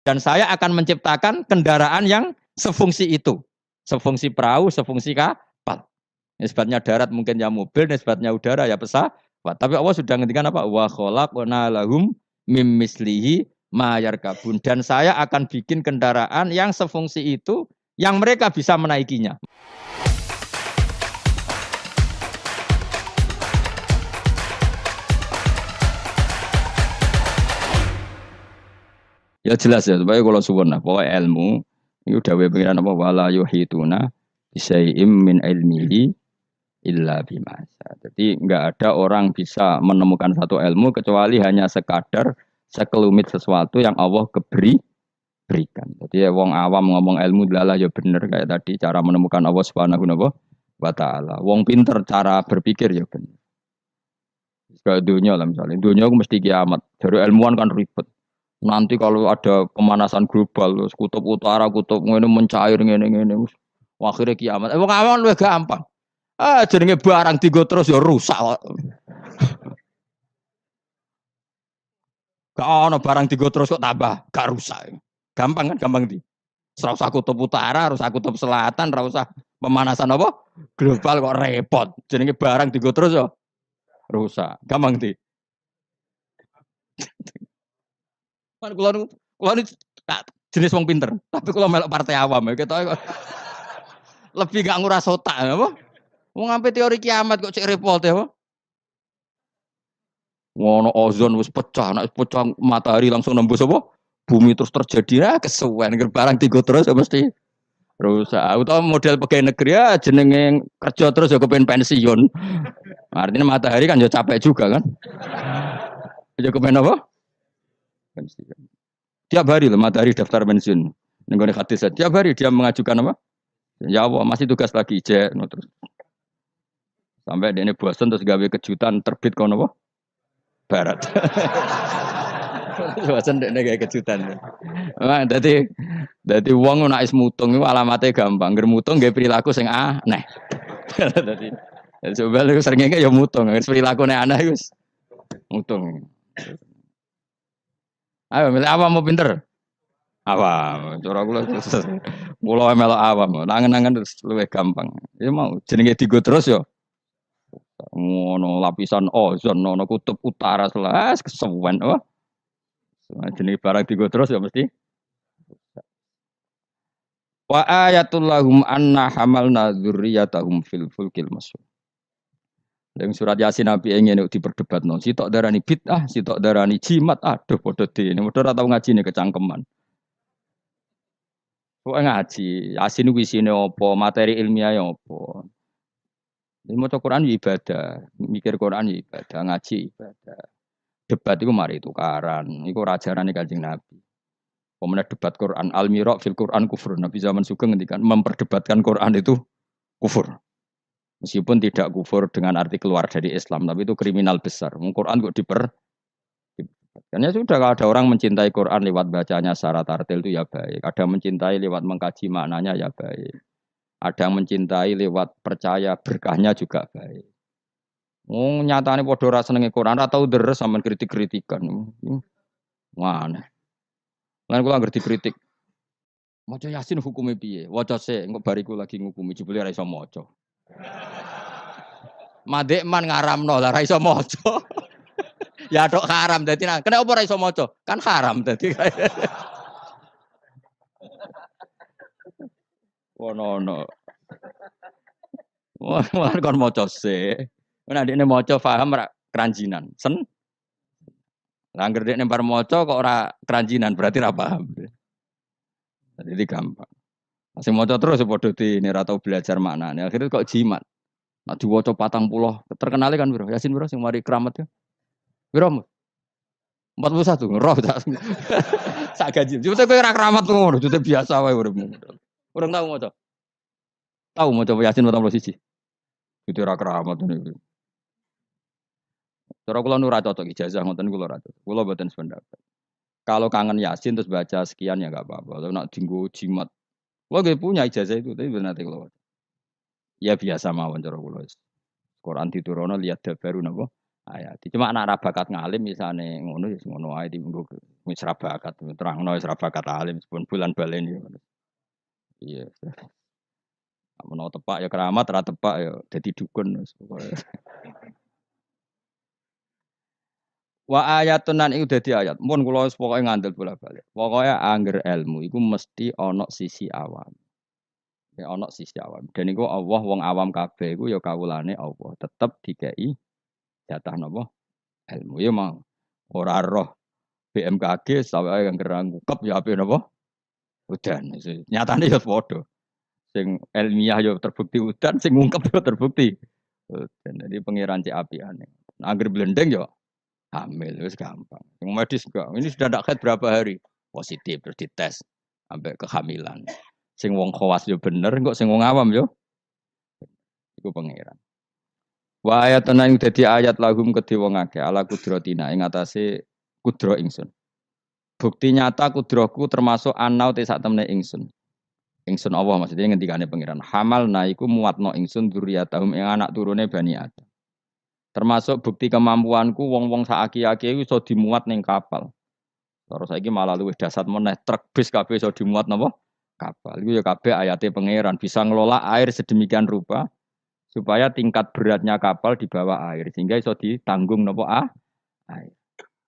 Dan saya akan menciptakan kendaraan yang sefungsi itu. Sefungsi perahu, sefungsi kapal. Nisbatnya darat mungkin ya mobil, nisbatnya udara ya pesawat. Tapi Allah sudah ngendikan apa? Wa khalaqna lahum mim mislihi ma yarkabun. Dan saya akan bikin kendaraan yang sefungsi itu, yang mereka bisa menaikinya. Ya jelas ya, supaya kalau suwun nah, pokoknya ilmu itu dawe pengiran apa wala yuhituna bisyai'im min ilmihi illa bima. Jadi enggak ada orang bisa menemukan satu ilmu kecuali hanya sekadar sekelumit sesuatu yang Allah berikan. Jadi ya wong awam ngomong ilmu adalah ya bener kayak tadi cara menemukan Allah Subhanahu wa taala. Wong pinter cara berpikir ya bener. Kayak dunia lah misalnya, dunia aku mesti kiamat. Dari ilmuwan kan ribet. Nanti kalau ada pemanasan global, kutub utara, kutub ini mencair ngene. Akhirnya kiamat. Wong awam luwih gampang. Jenenge barang tigo terus ya rusak kok. Gak ono barang tigo terus kok tambah, gak rusak. Gampang kan, gampang di. Ora usah kutub utara, ora usah kutub selatan, ora usah pemanasan apa? Global kok repot. Jenenge barang tigo terus ya rusak. Gampang di. Kan kula ini jenis wong pinter, tapi kalau melok partai awam ya kita lebih gak nguras otak apa? Wong ngampe teori kiamat kok cek repot ya apa? Ngono ozon wis pecah, nek pecah matahari langsung nembus apa? Bumi terus terjadi kesuwen barang tigo terus ya mesti rusak. Utawa model pegawai negeri ya jenenge kerja terus ya kepen pensiun. Artinya matahari kan ya capek juga kan? Ya kepen apa? Pensiun. Tiap hari loh matahari daftar pensiun. Nenggone hadis tiap hari dia mengajukan apa? Ya Allah masih tugas lagi cek terus. Sampai dia ini bosan terus gawe kejutan terbit kono apa? Barat. Bosan dia gawe kejutan. Nah, jadi wong nek is mutung itu alamatnya gampang. Ger mutung gawe perilaku sing aneh. Dadi coba lu seringnya ya mutung, perilaku aneh wis mutung. Ayo milih awam mau pinter. Awam, cara kula melok awam. Nangen-nangen terus luwih gampang. Ya mau jenenge digo terus ya. Ngono lapisan ozon ono kutub utara selas kesuwen oh. Jenenge barang digo terus ya mesti. Wa ayatul lahum anna hamalna dzurriyyatahum fil fulkil masyhur. Yang surat Yasin Nabi ingin diperdebatno. Sitok darani bid'ah, sitok darani jimat. Aduh padha dene. Padha ora tau ngaji ne kecangkeman. Kok ngaji, Yasin ku isine apa, materi ilmiah ya apa. Maca Quran ya ibadah, mikir Quran ya ibadah, ngaji ibadah. Debat iku mari tukaran. Iku ora ajarane Kanjeng Nabi. Pemenang debat Quran al-mira' fil Quran kufur. Nabi zaman Sugeng ngendikan memperdebatkan Quran itu kufur. Meskipun tidak kufur dengan arti keluar dari Islam, tapi itu kriminal besar. Quran kok karena sudah kalau ada orang mencintai Quran lewat bacanya secara tartil itu ya baik. Ada yang mencintai lewat mengkaji maknanya ya baik. Ada yang mencintai lewat percaya berkahnya juga baik. Nyatane padha ora senenge Quran, ora tau deres sampean kritik-kritikan. Mana? Lan kula anggere dikritik. Maca Yasin hukume piye? Waca sik, engko bariku lagi ngukumi jebule ora iso maca. Mandek man ngaramno lah ora iso maca. Ya tok haram dadi kena apa ora iso maca? Kan haram dadi. Ono. Wah kon maca sik. Nek ndekne maca paham ora keranjinan. Lah anggere dekne bar maca kok ora keranjinan berarti ora paham. Jadi gampang. Sing maca terus padha dene ora tau belajar maknane. Akhirnya kok jimat. Nek diwaca 40 terkenale kan piro? Yasin piro sing mari keramat ya? Piro? 41 roh tak. Sak gaji. Cuma kowe ora keramat ngono, itu biasa wae uripmu. Urung tau maca. Tau maca Yasin 41. Itu ora keramat niku. Cara kula nu ora cocok ijazah ngoten kula ora cocok. Kula mboten sependapat. Kalau kangen Yasin terus baca sekian ya enggak apa-apa. Kalau nak dinggo jimat. Kula nggih punya ijazah itu, tapi nanti kula. Ya biasa mawon cara kula. Quran diturunno lihat dabaru napa ayat. Cuma anak ra bakat ngalim misane ngono ya ngono ae dienggo wis ra bakat terangno wis ra bakat alim pun bulan baleni ngono. Iya. Menawa tepak ya keramat, ra tepak ya dadi dukun wis pokoke. Wa ayatun nan iku dadi ayat. Mun kula wis pokoke ngandel bolak-balik. Pokoke angger ilmu iku mesti ana sisi awam. Ya ana sisi awam. Dan iku Allah wong awam kabeh iku ya kawulane Allah. Tetep dikei jatah napa? Ilmu ya mau. Ora roh BMKG sampe yang gerang ngukep ya ape napa? Udan. Nyatane ya padha. Sing ilmiah ya terbukti udan, sing ngungkep ya terbukti. Udan. Jadi pangeran cek apiane. Nah, angger blendeng ya hamil wis gampang. Yang medis enggak. Ini sudah ndak haid berapa hari? Positif terus dites sampai kehamilan. Sing wong khawas yo bener, kok sing wong awam yo iku pangeran. Wa ayatun ing dadi ayat lahum kedhe wong akeh ala kudratina ing atase kudro ingsun. Bukti nyata kudrohku termasuk anau te sak temne ingsun. Ingsun Allah maksudnya ngendikane pangeran. Hamal na iku muatno ingsun dzurriyyatahum ing anak turune Bani Adam. Termasuk bukti kemampuanku wong-wong saaki-aki iku iso dimuat ning kapal. Terus saiki malah luwih dasar meneh truk bis kabeh iso dimuat napa? Kapal. Iku ya kabeh ayate pangeran bisa ngelola air sedemikian rupa supaya tingkat beratnya kapal di bawah air sehingga iso ditanggung napa air.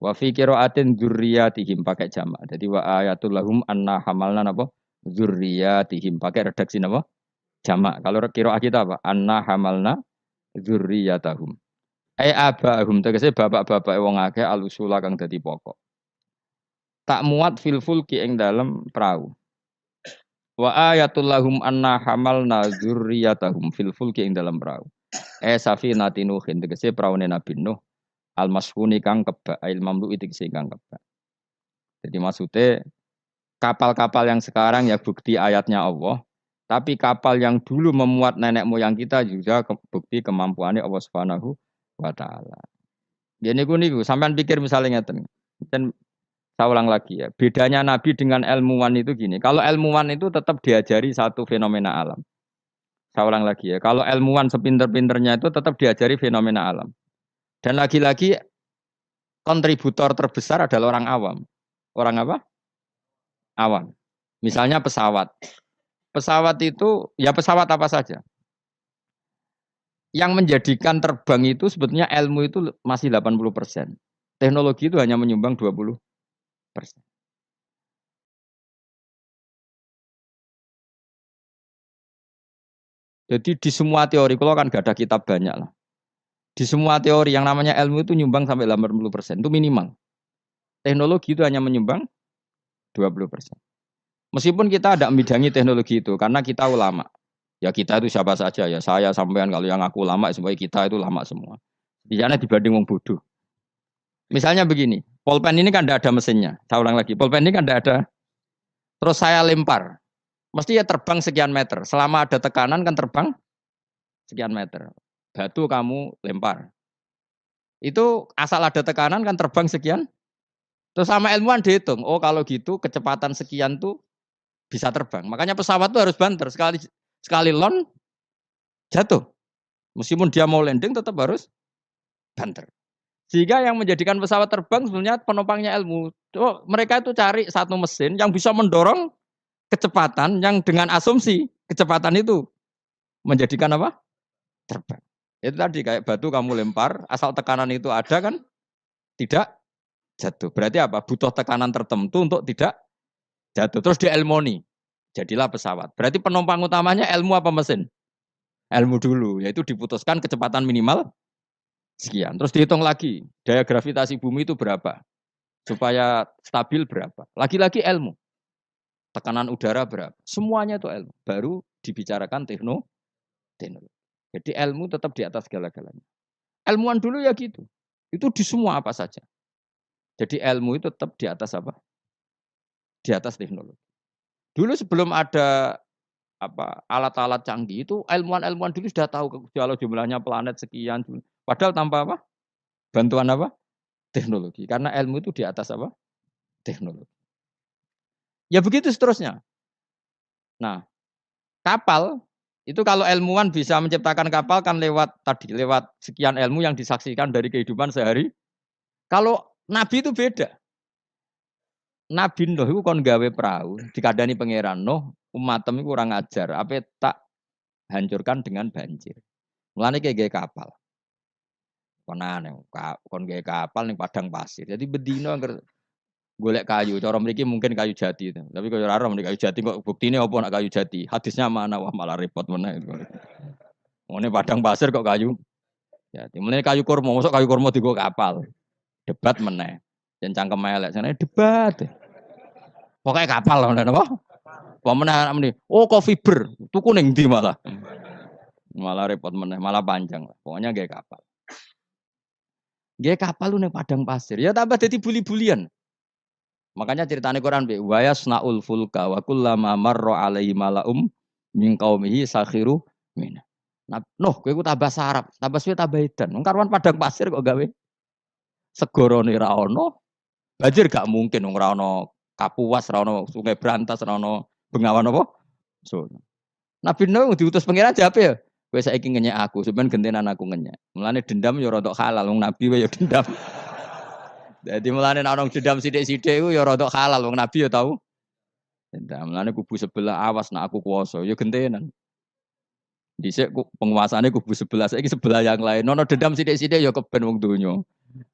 Wa fi qiraatin dzurriyyatihim pakai jamak. Jadi wa ayatul lahum anna hamalna napa? Dzurriyyatihim pakai redaksi napa? Jamak. Kalau qiraat kita apa? Anna hamalna dzurriyyatahum. Abahum tegese bapak-bapak wong akeh alusula kang dadi pokok. Tak muat fil fulki ing dalem perahu. Wa ayatul lahum anna hamalna dzurriyyatahum fil fulki ing dalem perahu. Safinati Nuhin tegese praune Nabi Nuh al masfuni kang kebak il mamlu tegese kang kebak. Jadi maksudnya kapal-kapal yang sekarang ya bukti ayatnya Allah, tapi kapal yang dulu memuat nenek moyang kita juga bukti kemampuannya Allah Subhanahu wa taala. Ya niku sampean pikir misalnya ngeten. Dan saya ulang lagi ya, bedanya Nabi dengan ilmuwan itu gini. Kalau ilmuwan itu tetap diajari satu fenomena alam. Saya ulang lagi ya, kalau ilmuwan sepinter-pinternya itu tetap diajari fenomena alam. Dan lagi-lagi kontributor terbesar adalah orang awam. Orang apa? Awam. Misalnya pesawat. Pesawat itu, ya pesawat apa saja. Yang menjadikan terbang itu sebetulnya ilmu itu masih 80%. Teknologi itu hanya menyumbang 20%. Jadi di semua teori, kalau kan gak ada kitab banyak lah. Di semua teori yang namanya ilmu itu nyumbang sampai 80%, itu minimal. Teknologi itu hanya menyumbang 20%. Meskipun kita ada membidangi teknologi itu, karena kita ulama. Ya kita itu siapa saja ya, saya sampean kalau yang aku ulama, semuanya kita itu ulama semua. Biasanya dibanding wong bodoh. Misalnya begini, pulpen ini kan tidak ada mesinnya. Saya ulang lagi, pulpen ini kan tidak ada. Terus saya lempar, mesti ya terbang sekian meter. Selama ada tekanan kan terbang sekian meter. Batu kamu lempar. Itu asal ada tekanan kan terbang sekian. Terus sama ilmuwan dihitung, oh kalau gitu kecepatan sekian tuh bisa terbang. Makanya pesawat tuh harus banter. Sekali lon jatuh. Meskipun dia mau landing tetap harus banter. Sehingga yang menjadikan pesawat terbang sebenarnya penumpangnya ilmu. Oh, mereka itu cari satu mesin yang bisa mendorong kecepatan yang dengan asumsi kecepatan itu menjadikan apa? Terbang. Itu tadi kayak batu kamu lempar, asal tekanan itu ada kan tidak jatuh. Berarti apa? Butuh tekanan tertentu untuk tidak jatuh. Terus dielmoni. Jadilah pesawat. Berarti penumpang utamanya ilmu apa mesin? Ilmu dulu, yaitu diputuskan kecepatan minimal sekian. Terus dihitung lagi, daya gravitasi bumi itu berapa? Supaya stabil berapa? Lagi-lagi ilmu. Tekanan udara berapa? Semuanya itu ilmu. Baru dibicarakan teknologi. Jadi ilmu tetap di atas segala-galanya. Ilmuwan dulu ya gitu. Itu di semua apa saja. Jadi ilmu itu tetap di atas apa? Di atas teknologi. Dulu sebelum ada alat-alat canggih itu ilmuwan-ilmuwan dulu sudah tahu kalau jumlahnya planet sekian. Padahal tanpa apa? Bantuan apa? Teknologi. Karena ilmu itu di atas apa? Teknologi. Ya begitu seterusnya. Nah, kapal Itu kalau ilmuwan bisa menciptakan kapal kan lewat sekian ilmu yang disaksikan dari kehidupan sehari. Kalau Nabi itu beda. Nabi Nuh itu kon gawe perahu, dikadani pangeran Nuh, umatem itu kurang ajar, apa tak hancurkan dengan banjir. Mulane kayak gawe kapal. Konane, kon gawe kapal ning padang pasir. Jadi bedino angger golek kayu, cara mriki mungkin kayu jati itu. Tapi kalau ora ora kayu jati kok buktine apa nak kayu jati? Hadisnya mana? Wah malah repot meneh. Ngene padang pasir kok kayu jati. Mulane kayu kurma, mosok kayu kurma digo kapal. Debat meneh. Yen cangkem elek, sana debat. Pokoknya kapal loh, apa? Pemenang meneh. Oh, kok fiber. Tuku ning ndi malah. Malah repot meneh, malah panjang. Pokoknya gaya kapal. Gaya kapal lu ning padang pasir. Ya tambah dadi buli-bulian. Makanya ceritane Quran be wa yasnaul fulka wa kullama marra alaihi malaum min qaumihi sakhiru min. Nah, noh kowe ku tambah sarap, tambah suwe tambah edan. Wong karuan padang pasir kok gawe segorone ra ono. Banjir gak mungkin wong ra ono Kapuas, ra ono Sungai Brantas, ra ono Bengawan apa? So. Nabi Nuh diutus pangeran jape ya. Kowe saiki ngenyek aku, sampean gentenan aku ngenyek. Mulane dendam ya rada halal, wong nabi wae ya dendam. Jadi mulane nek ana dendam sithik-sithik iku ya rada halal, wong nabi ya tau. Dendam. Mulane kubu sebelah awas nek aku kuwasa, ya gentenan. Dhisik penguasane kubu sebelah, saiki sebelah yang lain. Ono dendam sithik-sithik ya keben wong donya.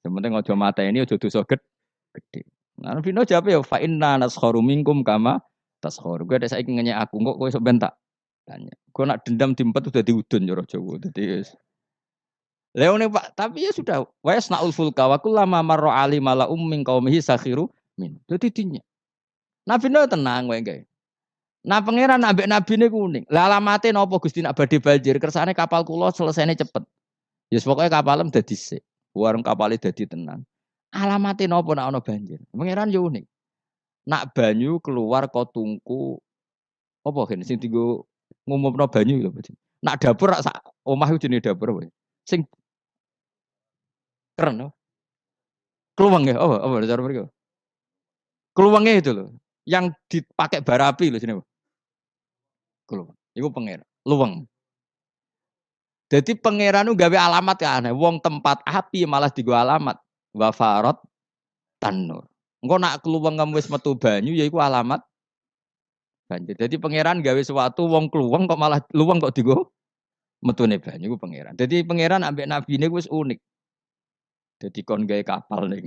Yang penting aja mateni, aja dosa gede. Nah, Nabi Nuh jawab ya fa inna naskharu minkum kama taskharu. Kowe nek saiki ngenyek aku, kok kowe sok ben tak tanya. Kau nak dendam diempet udah diudun ya Jawa. Jadi Leone Pak, tapi ya sudah. Wa yasnaul fulka wa kullama marra ali mala min qaumihi sakhiru min. Dadi dinya. Nabi Nuh tenang wae gae. Nah pangeran ambek nabine kuning. Lah alamate napa Gusti nak badhe banjir kersane kapal kula selesainya cepet. Ya pokoke kapalem dadi sik. Warung kapale dadi tenang. Alamate napa nak ana banjir? Pangeran yo unik. Nak banyu keluar kok tungku apa kan sing dienggo ngumumno banyu lho. Nak dapur sak omah iku jenenge dapur wae. Sing keren no? Keluwang ya, apa cara mereka? Keluwangnya itu loh, yang dipakai bara api loh sini. Keluwang, itu pangeran, luwang. Jadi pangeran itu gawe alamat ya aneh. Wong tempat api malah digo alamat. Wafarot tanur. Engko nak keluwang kamu wis metu banyu, ya itu alamat banjir. Jadi pangeran gawe sesuatu, wong keluwang kok malah luwang kok digo metune banyu, itu pangeran. Jadi pangeran ambek nabi ini wis unik. Jadi kon gawe kapal nih.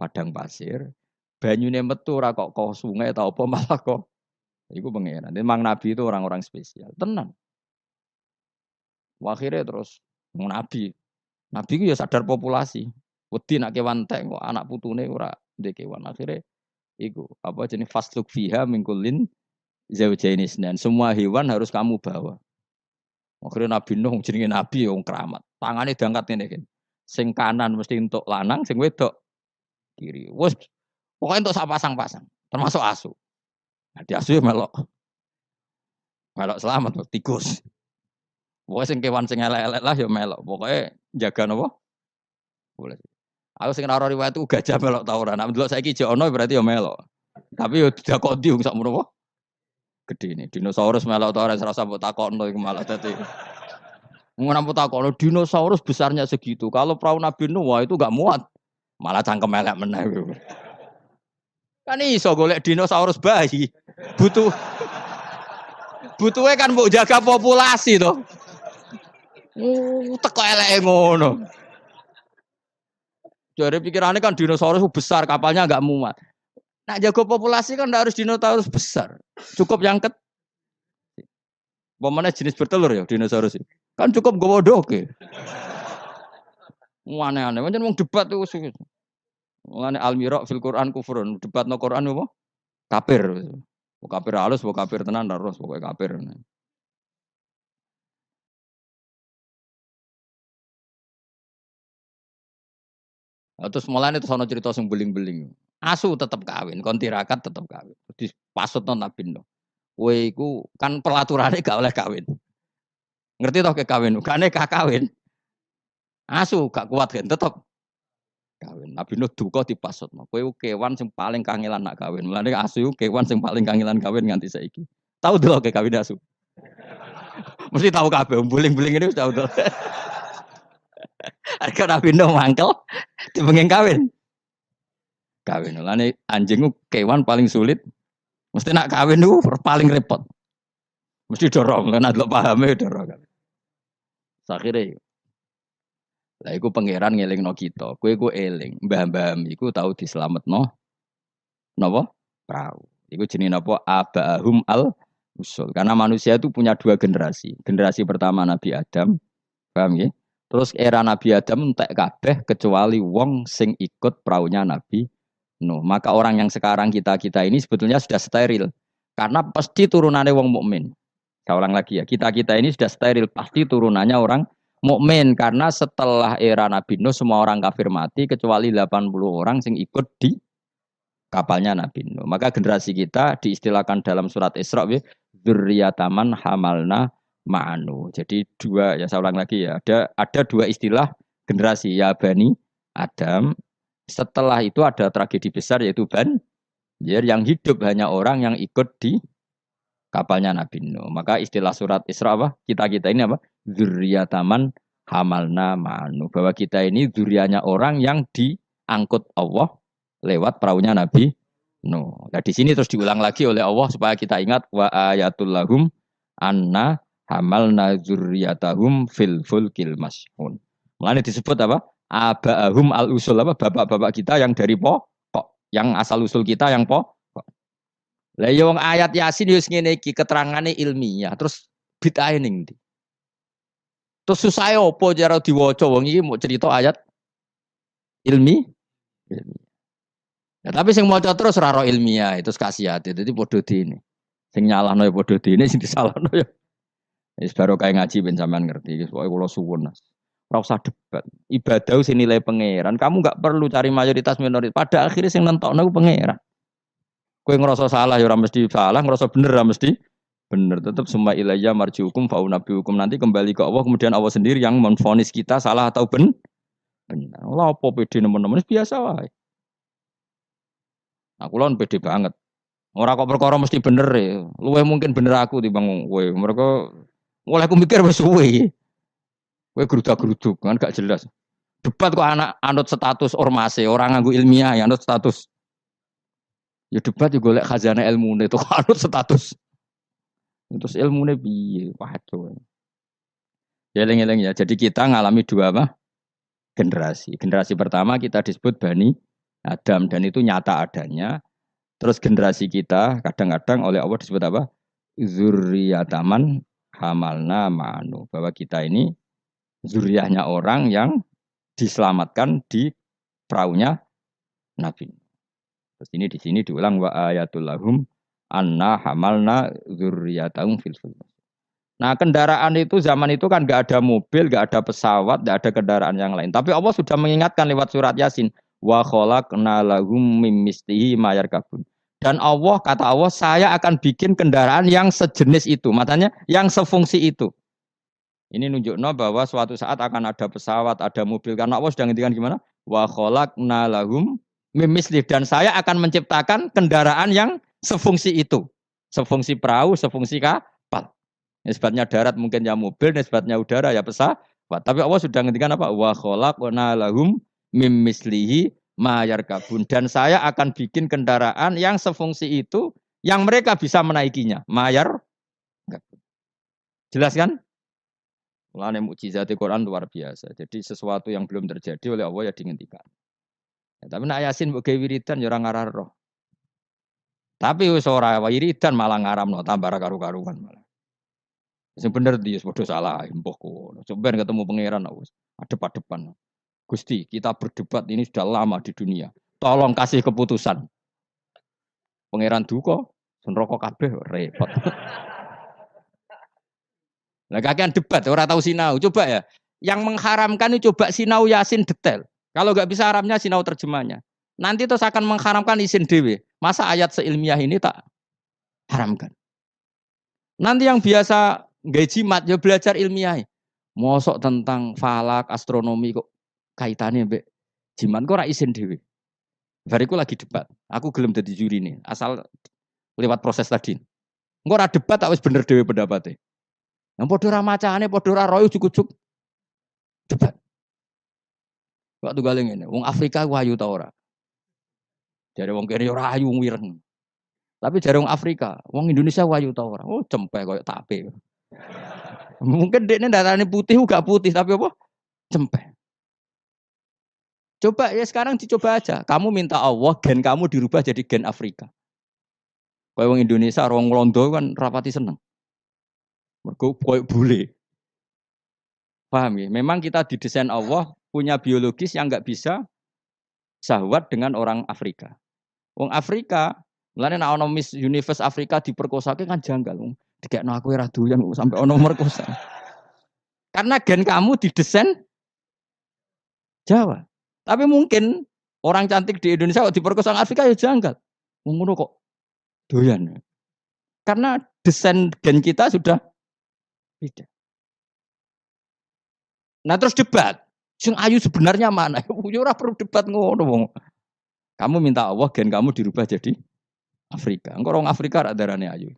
Padang pasir, banyune metu ora kok sungai atau apa malah kok iku pangeran. Memang nabi itu orang-orang spesial. Tenan. Akhirnya terus nabi. Nabi ku ya sadar populasi. Wedi nak kewan entek kok anak putune ora ndek kewan. Akhirnya iku apa jenis fasluk fiha mingkulin zaujaini dan semua hewan harus kamu bawa. Akhirnya Nabi Nuh jenenge nabi wong keramat. Tangane diangkat ngene iki. Sing kanan mesti untuk lanang, sing wedok kiri. Wes pokoknya untuk sak pasang-pasang, termasuk asu. Nah, di asu ya melok selamat tikus. Pokoknya sing kewan sing elek-elek lah ya melok. Pokoknya jaga nopo. Boleh. Aku sing ora riwayat itu gajah melok ta ora. Nek delok saiki jek ono berarti ya melok. Tapi yo tidak kok diung sak menapa. Gede ini dinosaurus melok ta ora serasa mbok takokno iku malah dadi. Ngono mbok takokno dinosaurus besarnya segitu. Kalau perahu Nabi Nuh wah itu enggak muat. Malah cangkem elek meneh. Kan iso golek dinosaurus bayi. Butuhnya kan mbok jaga populasi to. Teko eleke ngono. Jadi pikirannya kan dinosaurus besar, kapalnya enggak muat. Nak jaga populasi kan enggak harus dinosaurus besar. Cukup yang Pemane jenis bertelur ya dinosaurus. Kan cukup gowo doke. Aneh-aneh, pancen wong debat tuh mulane al-mira fil Quran kufrun, debat no Quran apa? Kafir. Kafir halus, kafir tenan terus pokoke kafir. Terus mulane terus ana cerita sing beling-beling. Asu tetep kawin, kon tirakat tetep kawin. Dipasutno Nabi Nuh. Kowe iku kan pelaturane gak oleh kawin. Ngerti toh ke kawin? Gak nekah kawin. Asu gak kuat kan tetep kawin. Nabi Nuh duka dipasutno. Kowe kewan sing paling kangelan nak kawin. Mulane asu kewan sing paling kangelan kawin nganti saiki. Tahu delok ke kawin asu. Mesti tahu kabeh, buling-buling ini sudah tahu. Harga Nabi Nuh mangkel, dipengen kawin. Kawin. Lane anjing ku kewan paling sulit. Mesti nak kawin itu paling repot. Mesti dorong, karena delok pahame dorong. Akhire lah iku pangeran ngelingno kita. Kowe ku eling, mbah-mbah iku tau dislametno napa? Perahu. Iku jenenge napa? Abahum al usul. Karena manusia itu punya dua generasi. Generasi pertama Nabi Adam, paham ya? Terus era Nabi Adam entek kabeh kecuali wong sing ikut perahunya Nabi Nuh. Maka orang yang sekarang kita ini sebetulnya sudah steril. Karena pasti turunannya wong mukmin. Saya ulang lagi ya, kita ini sudah steril, pasti turunannya orang mukmin karena setelah era Nabi Nuh semua orang kafir mati kecuali 80 orang yang ikut di kapalnya Nabi Nuh. Maka generasi kita diistilahkan dalam surat Isra dzurriyyataman hamalna ma'anu. Jadi dua, ya saya ulang lagi ya, ada dua istilah generasi ya Bani Adam. Setelah itu ada tragedi besar yaitu Banjir yang hidup hanya orang yang ikut di kapalnya Nabi Nuh. Maka istilah surat Isra apa? Kita ini apa? Dzurriyyataman hamalna ma'anu. Bahwa kita ini dzurriyyahnya orang yang diangkut Allah lewat perahunya Nabi Nuh. Nah, di sini terus diulang lagi oleh Allah supaya kita ingat wa ayatul lahum anna hamalna dzurriyyatahum fil fulkil mashhun. Mulane disebut apa? Abahum al usul apa? Bapak-bapak kita yang dari pokok, yang asal usul kita yang pokok. Lah yo wong ayat Yasin yo ngene iki keterangane ilmiah. Terus bid'ah ning ndi? Terus susah opo cara diwaca wong iki mau cerita ayat ilmiah. Ya, tapi sing maca terus ora ro ilmiah itu khasiate. Dadi padha dene. Sing nyalahno ya padha dene, sing disalahno ya. Wis baru kayak ngaji ben sampean ngerti. Pokoke kula suwun. Ora usah debat. Ibadah sing nilai pangeran. Kamu enggak perlu cari mayoritas minoritas. Pada akhirnya sing nentokno ku pangeran. Kowe ngerasa salah ya ora mesti salah, ngerasa bener ora mesti bener. Tetap semua ilayya marjiukum faunabiukum, nanti kembali ke Allah, kemudian Allah sendiri yang menvonis kita salah atau bener. Allah apa pede nemen-nemen biasa wae. Aku lawan pede banget. Ora kok perkara mesti bener ya. Luwih mungkin bener aku timbang kowe. Mereka mulai aku mikir wis suwe. Kowe gerudak-geruduk kan gak jelas. Debat kok anak anut status ormase, orang nganggo ilmiah ya anut status. Ya debat ya golek khazanah ilmune itu anut status. Terus ilmune piye? Waduh. Ya eling-eling ya. Jadi kita ngalami dua apa? Generasi. Generasi pertama kita disebut Bani Adam dan itu nyata adanya. Terus generasi kita kadang-kadang oleh Allah disebut apa? Zurriyataman hamalna ma'anu. Bahwa kita ini zuriyahnya orang yang diselamatkan di perahunya Nabi. Terus ini di sini diulang wa ayatul lahum anna hamalna dzurriyyatahum fil fulk. Nah, kendaraan itu zaman itu kan enggak ada mobil, enggak ada pesawat, enggak ada kendaraan yang lain. Tapi Allah sudah mengingatkan lewat surat Yasin wa khalaqna lahum mim mislihi ma yarkabun. Dan Allah kata Allah, saya akan bikin kendaraan yang sejenis itu, makanya yang sefungsi itu. Ini nunjukno bahwa suatu saat akan ada pesawat, ada mobil karena Allah sudah ngendikan gimana? Wa khalaqna lahum mimisli dan saya akan menciptakan kendaraan yang sefungsi itu. Sefungsi perahu, sefungsi kapal. Nisbatnya darat mungkin ya mobil, nisbatnya udara ya pesawat. Tapi Allah sudah ngendikan apa? Wa khalaqna lahum mimislihi ma yarkabun dan saya akan bikin kendaraan yang sefungsi itu yang mereka bisa menaikinya. Mayar. Jelas kan? Mulane mukjizat Quran luar biasa. Jadi sesuatu yang belum terjadi oleh Allah ya dihentikan. Ya, tapi nak Yasin mbok gawe wiridan ya ora ngarah roh. Tapi wis ora wiridan malah ngaramno tambah karu-karuan malah. Sing bener dia padha salah mbok kono. Coba ketemu pangeran wis adep-adepan. Gusti, kita berdebat ini sudah lama di dunia. Tolong kasih keputusan. Pangeran duka, neraka kabeh repot. Lah kakean debat ora tahu sinau. Coba ya. Yang mengharamkan itu coba sinau Yasin detail. Kalau nggak bisa Arabnya sinau terjemahnya. Nanti terus akan mengharamkan isin dewe. Masa ayat seilmiah ini tak haramkan. Nanti yang biasa nggak jimat ya belajar ilmiah. Mosok tentang falak, astronomi kok kaitannya mbek jimat kok ora isin dewe. Bariku lagi debat. Aku gelem dadi juri nih. Asal lewat proses tadi. Engko ora debat tak wis bener dewe pendapatnya. Yang padha ora macane, padha ora royo cukup debat. Kok tunggale ngene, wong Afrika ku ayu ta ora? Jare wong kene ora ayu wireng. Tapi jare wong Afrika, wong Indonesia ayu ta ora? Oh, cempek koyo tape. Mungkin dekne darane putih gak putih tapi apa? Cempek. Coba ya sekarang dicoba aja. Kamu minta Allah gen kamu dirubah jadi gen Afrika. Kayak wong Indonesia, wong Londo kan rapati seneng. Mergo koyo bule. Paham ya? Memang kita didesain Allah punya biologis yang nggak bisa syahwat dengan orang Afrika. Wong Afrika, mulane nek ana Miss Universe Afrika diperkosake kan janggal. Dikekno aku ora doyan sampai ana merkosa. Karena gen kamu didesain Jawa. Tapi mungkin orang cantik di Indonesia kok diperkosa Afrika ya janggal. Wong ngono kok doyan. Karena desain gen kita sudah beda. Nah terus debat. Sing ayu sebenarnya mana? Ya ora perlu debat ngono wong. Kamu minta Allah gen kamu dirubah jadi Afrika. Engko orang Afrika rak darane ayu.